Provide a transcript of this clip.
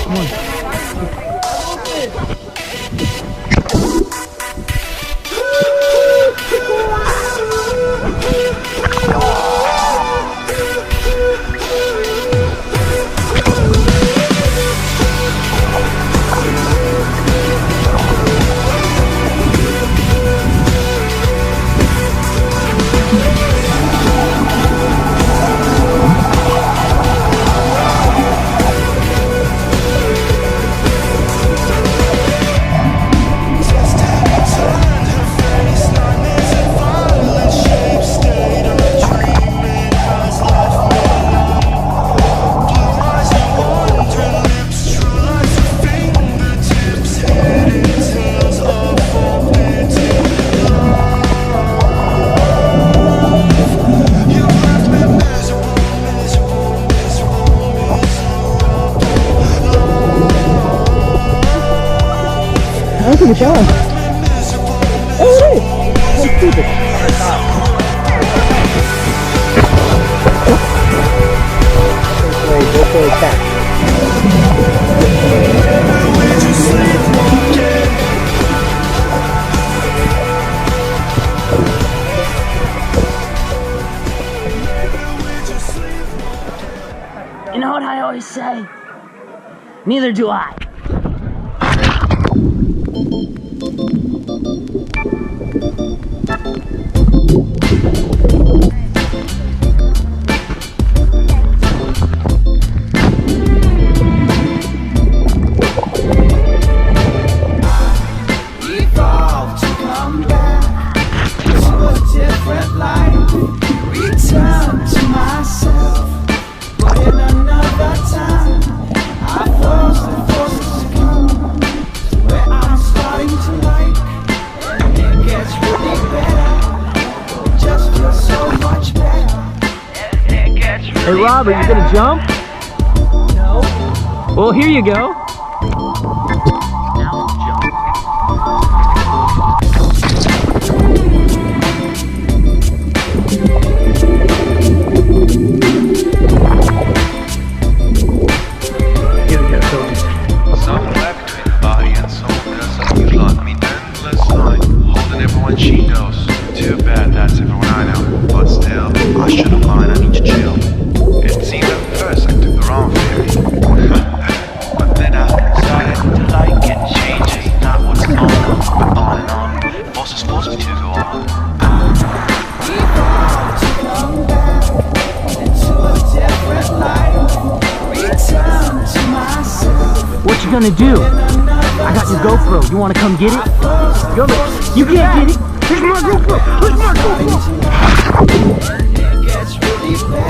Come on. Look at the shower. Oh, it is. That's stupid. GoPro attack. You know what I always say? Neither do I. Evolved to come back to a different life. Return to myself, but in another time. I forced the forces to come to where I'm starting to like, and it gets really better. It just feels so much better. And it gets really Hey Rob, are you gonna jump? No. Well, here you go. Now jump. Somewhere between the body and soul, there's something like me endless night, holding everyone she knows. Too bad that's everyone I know, but still, I shouldn't mind, I need to chill. It seemed at first I took the wrong theory, but then I decided to like it. Change is not what's on, but on and on. Forces force me to go on. evolved to come back into a different life. Return to myself. What you gonna do? I got your GoPro. You wanna come get it? Go, you can't get it. Here's my GoPro. Here's my GoPro. It gets really bad.